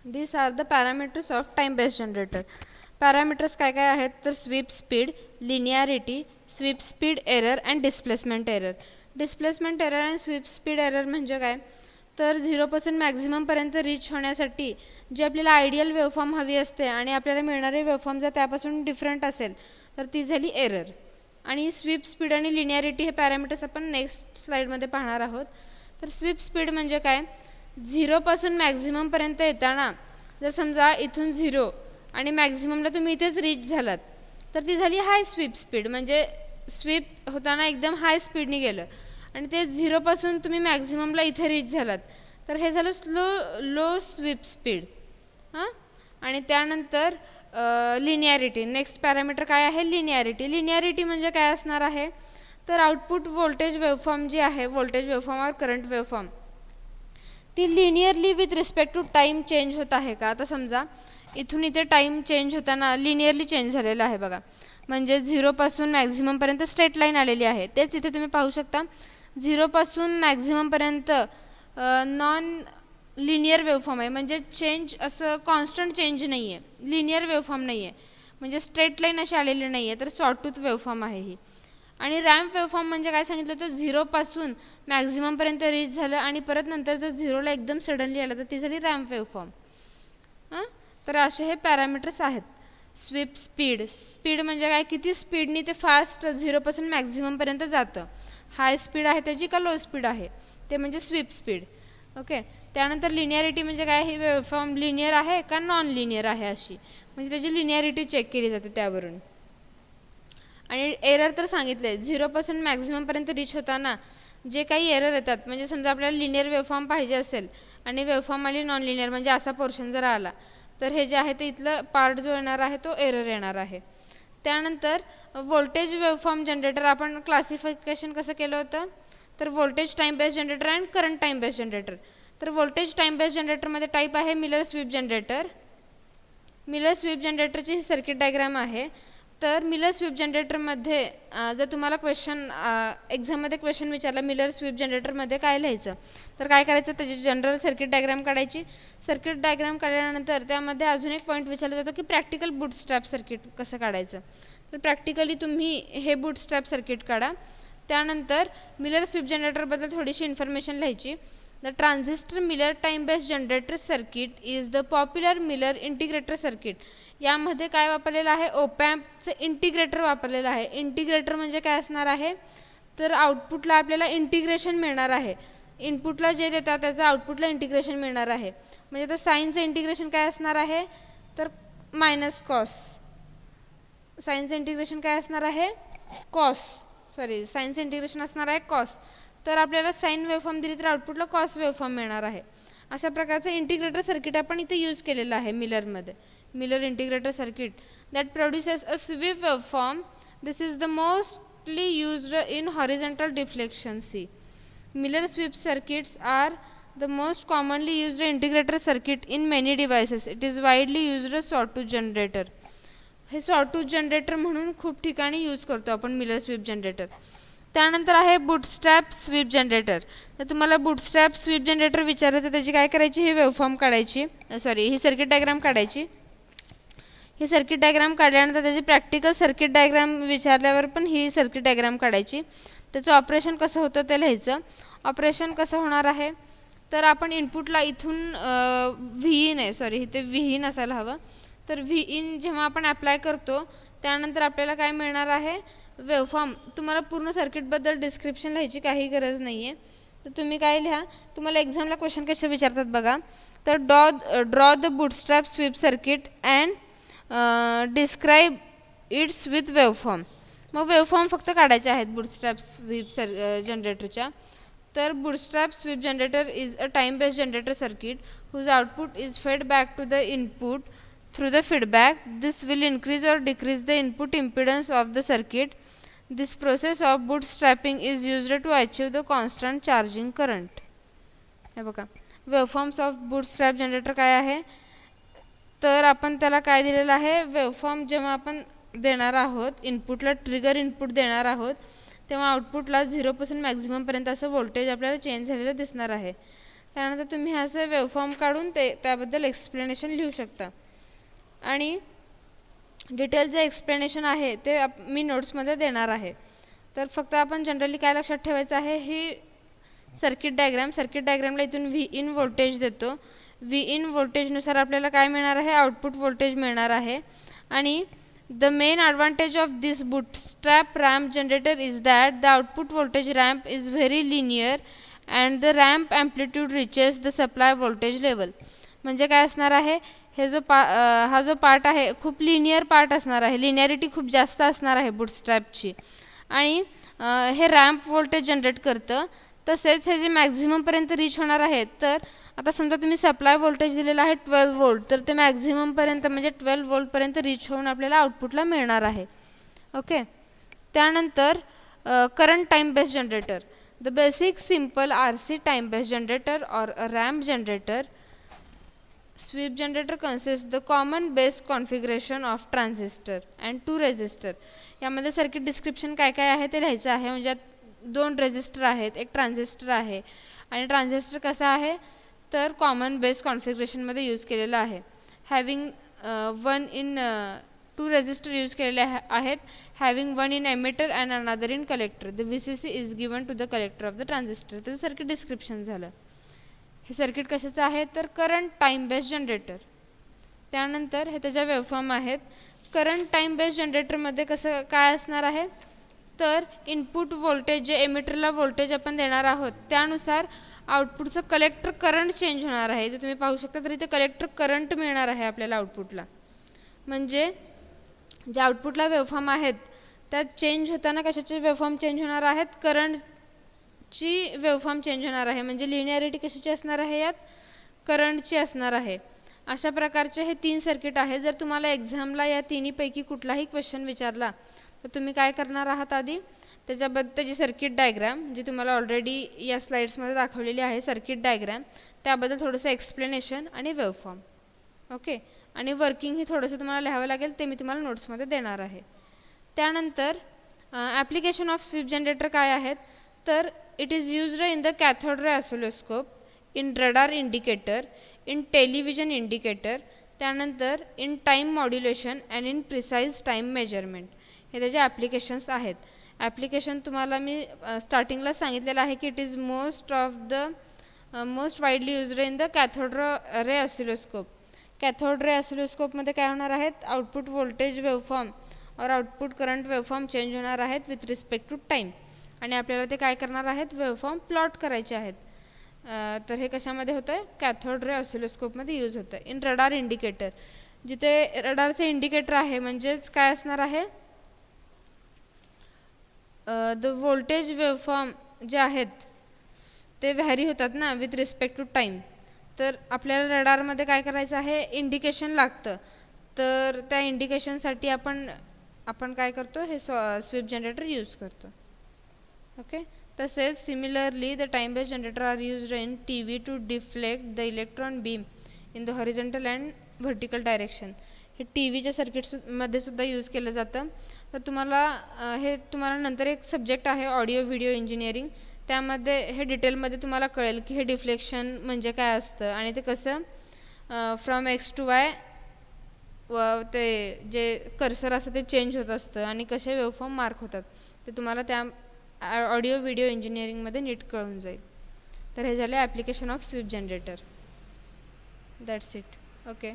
These are the parameters of time based generator. Parameters काय काय आहेत तर sweep speed, linearity, sweep speed error and displacement error. Displacement error आणि sweep speed error म्हणजे काय तर 0 मॅक्झिममपर्यंत रीच होण्यासाठी जी आपल्याला आयडियल वेवफॉर्म हवी असते आणि आपल्याला मिळणारे वेवफॉर्म जर त्यापासून डिफरंट असेल तर ती झाली एरर. आणि स्वीप स्पीड आणि लिनियरिटी हे पॅरामीटर्स आपण नेक्स्ट स्लाईडमध्ये पाहणार आहोत. तर स्वीप स्पीड म्हणजे काय 0 मॅक्झिममपर्यंत येताना जर समजा इथून 0 आणि मॅक्झिममला तुम्ही इथेच रीच झालात तर ती झाली हाय स्वीप स्पीड. म्हणजे स्वीप होताना एकदम हाय स्पीडने गेलं आणि ते 0 तुम्ही मॅक्झिममला इथे रीच झालात तर हे झालं लो स्वीप स्पीड. हां, आणि त्यानंतर लिनियरिटी. नेक्स्ट पॅरामीटर काय आहे लिनियरिटी. लिनियरिटी म्हणजे काय असणार आहे तर आउटपुट व्होल्टेज वेवफॉर्म जी आहे व्होल्टेज वेवफॉर्म और करंट वेवफॉर्म ती linearly with respect to time change होत आहे का. आता समजा इथून इथे टाईम चेंज होताना लिनियरली चेंज झालेला आहे बघा. म्हणजे 0 मॅक्झिममपर्यंत स्ट्रेट लाईन आलेली आहे. तेच इथे तुम्ही पाहू शकता 0 मॅक्झिममपर्यंत नॉन लिनियर वेवफॉर्म आहे. म्हणजे चेंज असं कॉन्स्टंट चेंज नाही आहे, लिनियर वेवफॉर्म नाही आहे, म्हणजे स्ट्रेट लाईन अशी आलेली नाही आहे, तर सॉटूथ वेवफॉर्म आहे ही. आणि रॅम्प वेवफॉर्म म्हणजे काय सांगितलं तर 0 मॅक्झिममपर्यंत रीच झालं आणि परत नंतर जर 0ला एकदम सडनली आलं तर ती झाली रॅम्प वेवफॉर्म. हां, तर असे हे पॅरामीटर्स आहेत. Sweep speed. स्पीड म्हणजे काय किती स्पीडनी ते फास्ट 0 मॅक्झिममपर्यंत जातं. हाय स्पीड आहे त्याची का लो स्पीड आहे ते म्हणजे स्वीप स्पीड. ओके. त्यानंतर लिनियरिटी म्हणजे काय ही वेवफॉर्म लिनियर आहे का नॉन लिनियर आहे अशी, म्हणजे त्याची लिनियरिटी चेक केली जाते त्यावरून. आणि एरर तर सांगितले 0 मॅक्झिममपर्यंत रीच होताना जे काही एरर येतात म्हणजे समजा आपल्याला लिनियर वेवफॉर्म पाहिजे असेल आणि वेवफॉर्म आली नॉन लिनियर म्हणजे असा पोर्शन जर आला तर हे जे आहे ते इथलं पार्ट जो येणार आहे तो एरर येणार आहे. त्यानंतर व्होल्टेज वेवफॉर्म जनरेटर आपण क्लासिफिकेशन कसं केलं होतं तर voltage time based generator and current time based generator. तर व्होल्टेज टाईम बेस्ड जनरेटरमध्ये टाईप आहे Miller sweep generator. Miller sweep जनरेटरची ही सर्किट डायग्राम आहे. तर मिलर स्वीप जनरेटरमध्ये जर तुम्हाला क्वेश्चन एक्झाममध्ये क्वेश्चन विचारला मिलर स्वीप जनरेटरमध्ये काय लिहायचं तर काय करायचं त्याची जनरल सर्किट डायग्राम काढायची. सर्किट डायग्राम काढल्यानंतर त्यामध्ये अजून एक पॉईंट विचारला जातो की प्रॅक्टिकल बूटस्ट्रॅप सर्किट कसं काढायचं. तर प्रॅक्टिकली तुम्ही हे बूटस्ट्रॅप सर्किट काढा. त्यानंतर मिलर स्वीप जनरेटरबद्दल थोडीशी इन्फॉर्मेशन लिहायची. The transistor Miller time based generator circuit is the popular Miller integrator circuit. यामध्ये काय वापरलेलं आहे ओपॅम्पचं इंटिग्रेटर वापरलेलं आहे. इंटिग्रेटर म्हणजे काय असणार आहे तर आउटपुटला आपल्याला इंटिग्रेशन मिळणार आहे. इनपुटला जे देतात त्याचं आउटपुटला इंटिग्रेशन मिळणार आहे. म्हणजे आता साईनचं इंटिग्रेशन काय असणार आहे तर मायनस कॉस. साईनचं इंटिग्रेशन काय असणार आहे साईनचं इंटिग्रेशन असणार आहे कॉस. तर आपल्याला साइन वेवफॉर्म दिली तर आउटपुटला कॉस वेवफॉर्म मिळणार आहे. अशा प्रकारचं इंटिग्रेटर सर्किट आपण इथे यूज केलेलं आहे मिलरमध्ये. Miller integrator circuit that produces a sweep waveform. This is the mostly used in horizontal deflection. See Miller sweep circuits are the most commonly used integrator circuit in many devices. It is widely used sawtooth generator. हे sawtooth generator म्हणून खूप ठिकाणी use करतो आपण Miller sweep generator. त्यानंतर आहे bootstrap sweep generator. तर तुम्हाला बूटस्ट्रॅप स्वीप जनरेटर विचारलं तर त्याची काय करायची ही वेवफॉर्म काढायची ही सर्किट डायग्राम काढायची. ही सर्किट डायग्राम काढल्यानंतर त्याची प्रॅक्टिकल सर्किट डायग्राम विचारल्यावर पण ही सर्किट डायग्राम काढायची. त्याचं ऑपरेशन कसं होतं ते लिहायचं. ऑपरेशन कसं होणार आहे तर आपण इनपुटला इथून इथे व्ही इन असायला हवं. तर व्ही इन जेव्हा आपण अप्लाय करतो त्यानंतर आपल्याला काय मिळणार आहे वेवफॉर्म. तुम्हाला पूर्ण सर्किटबद्दल डिस्क्रिप्शन लिहायची काही गरज नाही आहे. तर तुम्ही काय लिहा तुम्हाला एक्झामला क्वेश्चन कसे विचारतात बघा तर draw the bootstrap sweep circuit and describe its with waveform. मग वेवफॉर्म फक्त काढायचे आहेत बूटस्ट्रॅप स्वीप जनरेटरच्या. तर bootstrap sweep generator is a time based generator circuit whose output is fed back to the input through the feedback. This will increase or decrease the input impedance of the circuit. This process of bootstrapping is used to achieve the constant charging current. हे बघा waveforms of bootstrap generator काय आहे तर आपण त्याला काय दिलेलं आहे वेवफॉर्म जेव्हा आपण देणार आहोत इनपुटला ट्रिगर इनपुट देणार आहोत तेव्हा आउटपुटला 0 मॅक्झिममपर्यंत असं व्होल्टेज आपल्याला चेंज झालेलं दिसणार आहे. त्यानंतर तुम्ही ह्याचे वेवफॉर्म काढून त्याबद्दल एक्सप्लेनेशन लिहू शकता. आणि डिटेल जे एक्सप्लेनेशन आहे ते मी नोट्समध्ये देणार आहे. तर फक्त आपण जनरली काय लक्षात ठेवायचं आहे, ही सर्किट डायग्रामला इथून व्ही इन व्होल्टेज देतो. व्ही इन व्होल्टेजनुसार आपल्याला काय मिळणार आहे, आउटपुट व्होल्टेज मिळणार आहे. आणि the main advantage of this bootstrap ramp generator is that the output voltage ramp is very linear and the ramp amplitude reaches the supply voltage level. म्हणजे काय असणार आहे, हा जो पार्ट आहे खूप लिनियर पार्ट असणार आहे, लिनियरिटी खूप जास्त असणार आहे बूटस्ट्रॅपची. आणि हे रॅम्प व्होल्टेज जनरेट करतं. तसेच हे जे मॅक्झिममपर्यंत रीच होणार आहे, तर आता समजा तुम्ही सप्लाय व्होल्टेज दिलेलं आहे 12 वोल्ट, तर ते मॅक्झिममपर्यंत म्हणजे 12 वोल्टपर्यंत रीच होऊन आपल्याला आउटपुटला मिळणार आहे. ओके. त्यानंतर current time based generator. The basic simple RC time based generator or ramp generator sweep generator consist the common base configuration of transistor and 2 resistor. यामध्ये सर्किट डिस्क्रिप्शन काय काय आहे ते लिहायचं आहे. म्हणजे 2 रेझिस्टर आहेत, एक ट्रान्झिस्टर आहे. आणि ट्रान्झिस्टर कसा आहे, तर कॉमन बेस कॉन्फिगरेशनमध्ये यूज केलेला आहे. हॅविंग 2 रेझिस्टर यूज केलेले आहेत. Having 1 in emitter and another in collector. The VCC is given to the collector of the transistor. त्याचं सर्किट डिस्क्रिप्शन झालं. हे सर्किट कशाचं आहे, तर करंट टाईम बेस्ड जनरेटर. त्यानंतर हे त्याच्या वेवफॉर्म आहेत. करंट टाईम बेस्ड जनरेटरमध्ये कसं काय असणार आहे, तर इनपुट व्होल्टेज जे एमिटरला व्होल्टेज आपण देणार आहोत त्यानुसार आउटपुटचं कलेक्टर करंट चेंज होणार आहे. जर तुम्ही पाहू शकता तर इथे कलेक्टर करंट मिळणार आहे आपल्याला आउटपुटला. म्हणजे जे आउटपुटला वेवफॉर्म आहेत त्यात चेंज होताना कशाचे वेवफॉर्म चेंज होणार आहेत, करंटची वेवफॉर्म चेंज होणार आहे. म्हणजे लिनियरिटी कशाची असणार आहे, यात करंटची असणार आहे. अशा प्रकारचे हे 3 सर्किट आहे. जर तुम्हाला एक्झामला या तिन्हीपैकी कुठलाही क्वेश्चन विचारला तर तुम्ही काय करणार आहात, आधी त्याची सर्किट डायग्राम जी तुम्हाला ऑलरेडी या स्लाइड्समध्ये दाखवलेली आहे, सर्किट डायग्राम, त्याबद्दल थोडंसं एक्सप्लेनेशन आणि वेवफॉर्म. ओके. आणि वर्किंग ही थोडंसं तुम्हाला लिहावं लागेल, ते मी तुम्हाला नोट्समध्ये देणार आहे. त्यानंतर ॲप्लिकेशन ऑफ स्वीप जनरेटर काय आहेत, तर it is used in the cathode ray oscilloscope, in radar indicator, in television indicator. त्यानंतर in time modulation and in precise time measurement. हे त्याचे ॲप्लिकेशन्स आहेत. ॲप्लिकेशन तुम्हाला मी स्टार्टिंगला सांगितलेलं आहे की it is most widely used in the cathode ray oscilloscope. Cathode ray ऑसिलोस्कोपमध्ये काय होणार आहेत, आउटपुट व्होल्टेज वेवफॉर्म और आउटपुट करंट वेवफॉर्म चेंज होणार आहेत विथ रिस्पेक्ट टू टाईम. आणि आपल्याला ते काय करणार आहेत, वेवफॉर्म प्लॉट करायचे आहेत. तर हे कशामध्ये होतं आहे, कॅथोड रे ऑसिलोस्कोपमध्ये यूज होतं आहे. इन रडार इंडिकेटर, जिथे रडारचे इंडिकेटर आहे म्हणजेच काय असणार आहे, द व्होल्टेज वेवफॉर्म जे आहेत ते व्हॅरी होतात ना विथ रिस्पेक्ट टू टाईम. तर आपल्याला रडारमध्ये काय करायचं आहे, इंडिकेशन लागतं. तर त्या इंडिकेशनसाठी आपण काय करतो, हे स्वीप जनरेटर यूज करतो. ओके. तसेच similarly the time based generator are used in TV to deflect the electron beam in the horizontal and vertical direction. हे TVच्या सर्किट्समध्ये सुद्धा यूज केलं जातं. तर तुम्हाला नंतर एक सब्जेक्ट आहे ऑडिओ व्हिडिओ इंजिनिअरिंग, त्यामध्ये हे डिटेलमध्ये तुम्हाला कळेल की हे डिफ्लेक्शन म्हणजे काय असतं आणि ते कसं फ्रॉम X to Y ते जे कर्सर असतं ते चेंज होत असतं आणि कसे वेवफॉर्म मार्क होतात ते तुम्हाला त्या ऑडिओ व्हिडिओ इंजिनिअरिंगमध्ये नीट कळून जाईल. तर हे झाले application of sweep generator. That's it. Okay.